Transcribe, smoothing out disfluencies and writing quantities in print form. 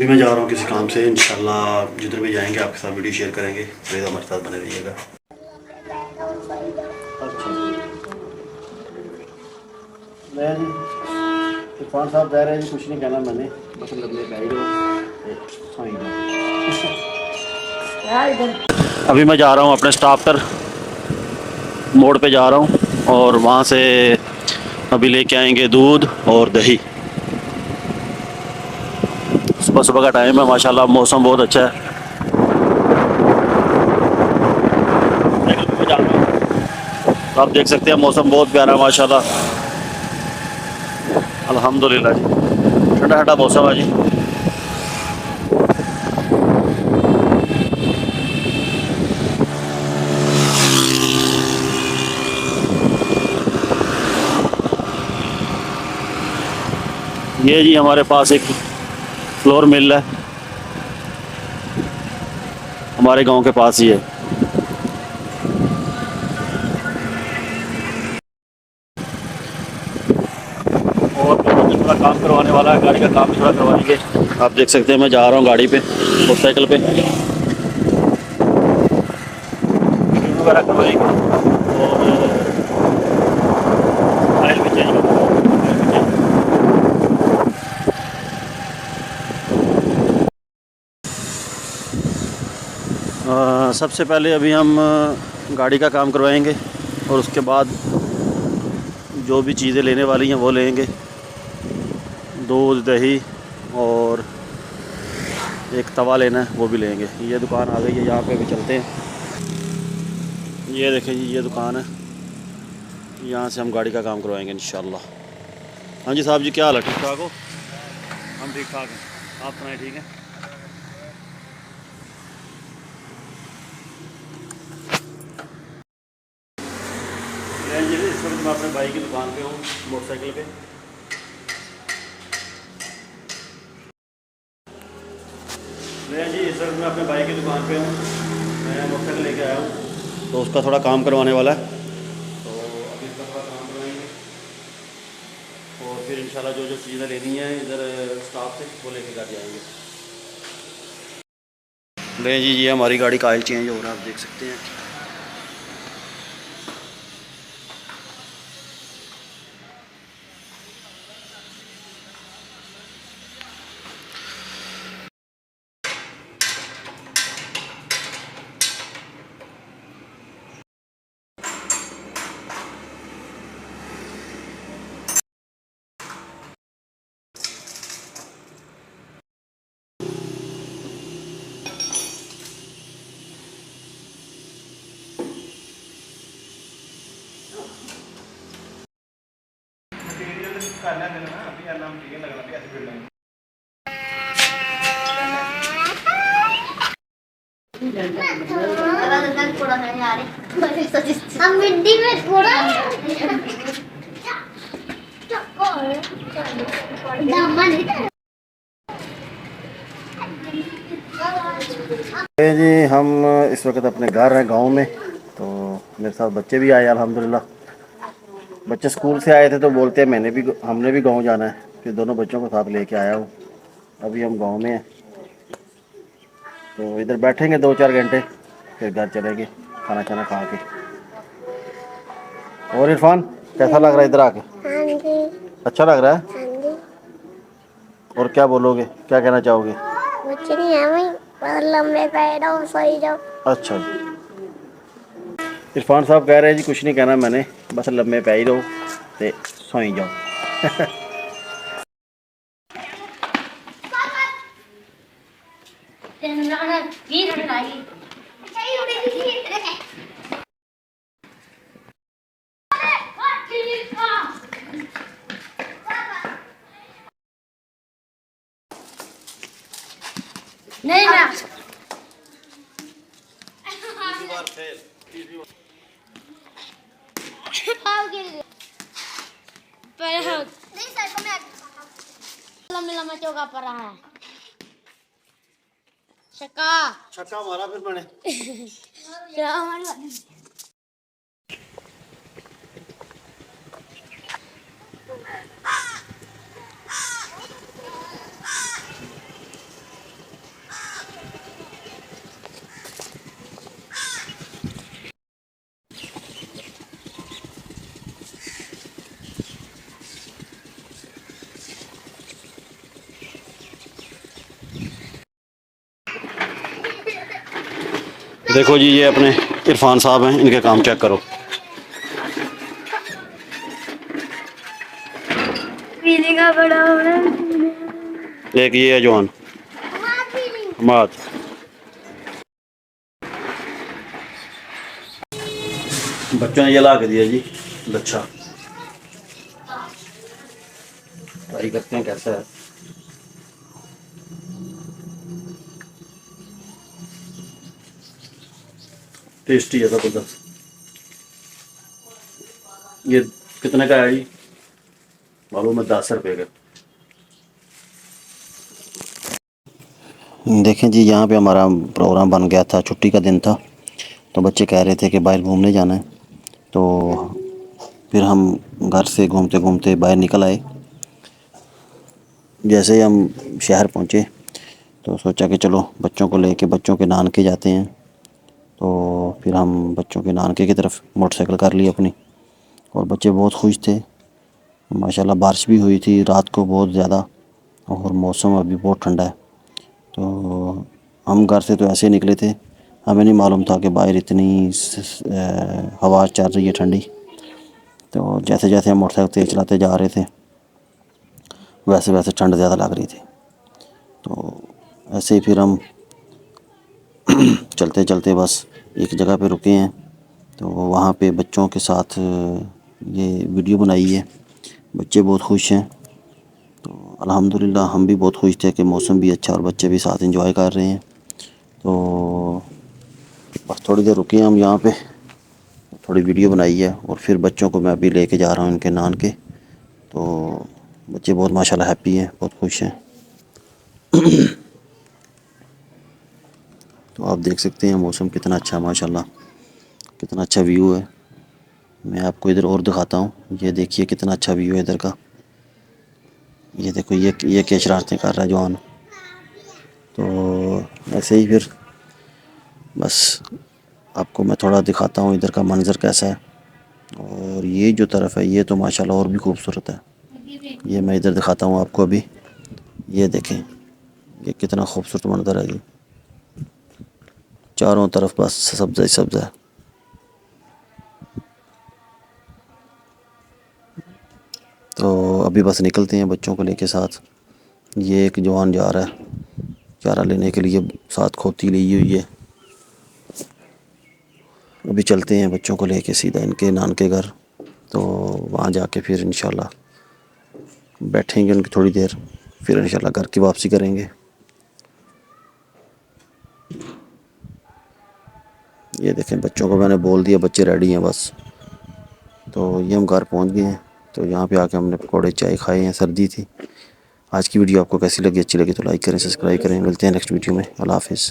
अभी मैं जा रहा हूँ किसी काम से, इंशाल्लाह जिधर भी जाएंगे आपके साथ वीडियो शेयर करेंगे। प्लीज़ हमारे साथ बने रहिएगा। अच्छा मैं जी इरफान साहब कह रहे हैं जी, कुछ नहीं कहना मैंने, बस लंबे बैठ रहो। अभी मैं जा रहा हूँ अपने स्टॉप पर, मोड़ पे जा रहा हूँ और वहाँ से अभी लेके आएंगे दूध और दही। सुबह सुबह का टाइम है, माशाल्लाह मौसम बहुत अच्छा है। तो आप देख सकते हैं मौसम बहुत प्यारा है माशाल्लाह, अल्हम्दुलिल्लाह जी। ठंडा ठंडा मौसम है जी। ये जी हमारे पास एक फ्लोर मिल है, हमारे गांव के पास ही है। और थोड़ा काम करवाने वाला है, गाड़ी का काम थोड़ा करवाएंगे। आप देख सकते हैं मैं जा रहा हूँ गाड़ी पे, मोटरसाइकिल पे वगैरह करवाएंगे और ऑयल भी चेंज करवाएंगे। सबसे पहले अभी हम गाड़ी का काम करवाएंगे और उसके बाद जो भी चीज़ें लेने वाली हैं वो लेंगे। दूध दही और एक तवा लेना है वो भी लेंगे। ये दुकान आ गई है, यहाँ पे भी चलते हैं। ये देखें जी, ये दुकान है, यहाँ से हम गाड़ी का काम करवाएंगे इंशाल्लाह। हाँ जी साहब जी, क्या हाल है? ठीक ठाक हो? हम ठीक ठाक हैं, आप सुनाएं? ठीक है। जी इस वक्त मैं अपने भाई की दुकान पे हूँ, मोटरसाइकिल पे। मैं जी इस वक्त मैं अपने भाई की दुकान पे हूँ, मैं मोटरसाइकिल लेके आया हूँ, तो उसका थोड़ा काम करवाने वाला है। तो अभी इसका थोड़ा काम करवाएंगे और फिर इंशाल्लाह जो जो चीज़ें लेनी है इधर स्टाफ से वो लेके कर जाएंगे। ले जी, ये हमारी गाड़ी का ऑयल चेंज हो रहा है, आप देख सकते हैं। हम मिट्टी में थोड़ा जी हम इस वक्त अपने घर हैं गांव में, तो मेरे साथ बच्चे भी आए अल्हम्दुलिल्लाह। बच्चे स्कूल से आए थे तो बोलते हैं हमने भी गांव जाना है, फिर दोनों बच्चों को साथ लेके आया हूँ। अभी हम गांव में हैं, तो इधर बैठेंगे 2-4 घंटे, फिर घर चलेंगे खाना खाना खा के। और इरफान, कैसा लग रहा है इधर आके? हाँ जी। अच्छा लग रहा है? हाँ जी। और क्या बोलोगे, क्या कहना चाहोगे? कुछ नहीं है भाई, बस लंबे पैर और सही जाओ। अच्छा जी, इरफान साहब कह रहे हैं जी, कुछ नहीं कहना मैंने, बस लम्बे पै ही रहो तो सोई जाओ। नहीं मैं नहीं सर को मैं लंबे लंबे चौका पर रहा है। छक्का छक्का मारा फिर मैंने। क्या मारा? देखो जी, ये अपने इरफान साहब हैं, इनके काम चेक करो। पीने का बड़ा हो रहा है। एक ये है जवान हमाद। बच्चों ने ये ला के दिया जी लच्छा, ट्राई करते हैं कैसा है। टेस्टी है ज़बरदस्त। ये कितने का है जी? मालूम है 10 रुपये का। देखें जी, यहाँ पे हमारा प्रोग्राम बन गया था, छुट्टी का दिन था, तो बच्चे कह रहे थे कि बाहर घूमने जाना है। तो फिर हम घर से घूमते घूमते बाहर निकल आए। जैसे ही हम शहर पहुँचे तो सोचा कि चलो बच्चों को लेके बच्चों के नानके जाते हैं। तो फिर हम बच्चों के नानके की तरफ मोटरसाइकिल कर ली अपनी, और बच्चे बहुत खुश थे। माशाल्लाह बारिश भी हुई थी रात को बहुत ज़्यादा, और मौसम अभी बहुत ठंडा है। तो हम घर से तो ऐसे निकले थे, हमें नहीं मालूम था कि बाहर इतनी हवा चल रही है ठंडी। तो जैसे जैसे हम मोटरसाइकिल तेज़ चलाते जा रहे थे, वैसे वैसे ठंड ज़्यादा लग रही थी। तो ऐसे ही फिर हम चलते चलते बस एक जगह पे रुके हैं। तो वहाँ पे बच्चों के साथ ये वीडियो बनाई है, बच्चे बहुत खुश हैं। तो अल्हम्दुलिल्लाह हम भी बहुत खुश थे कि मौसम भी अच्छा और बच्चे भी साथ एंजॉय कर रहे हैं। तो बस थोड़ी देर रुके हम यहाँ पे, थोड़ी वीडियो बनाई है, और फिर बच्चों को मैं अभी लेके जा रहा हूँ इनके नान के। तो बच्चे बहुत माशाल्लाह हैप्पी हैं, बहुत खुश हैं। तो आप देख सकते हैं मौसम कितना अच्छा है माशाल्लाह, कितना अच्छा व्यू है। मैं आपको इधर और दिखाता हूँ, ये देखिए कितना अच्छा व्यू है इधर का। ये देखो, ये क्या शरारतें कर रहा है जवान। तो ऐसे ही फिर बस आपको मैं थोड़ा दिखाता हूँ इधर का मंज़र कैसा है। और ये जो तरफ है ये तो माशाल्लाह और भी खूबसूरत है। ये मैं इधर दिखाता हूँ आपको अभी। ये देखें, ये कितना खूबसूरत मंज़र है जी, चारों तरफ बस सब्ज़ा ही सब्ज़ा है। तो अभी बस निकलते हैं बच्चों को लेके साथ। ये एक जवान जा रहा है चारा लेने के लिए, साथ खोती ली हुई है। अभी चलते हैं बच्चों को लेके सीधा इनके नान के घर। तो वहाँ जाके फिर इंशाल्लाह बैठेंगे उनकी थोड़ी देर, फिर इंशाल्लाह घर की वापसी करेंगे। ये देखें, बच्चों को मैंने बोल दिया, बच्चे रेडी हैं बस। तो ये हम घर पहुँच गए हैं। तो यहाँ पे आके हमने पकौड़े चाय खाए हैं, सर्दी थी। आज की वीडियो आपको कैसी लगी? अच्छी लगी तो लाइक करें, सब्सक्राइब करें। मिलते हैं नेक्स्ट वीडियो में। अल्लाह हाफिज़।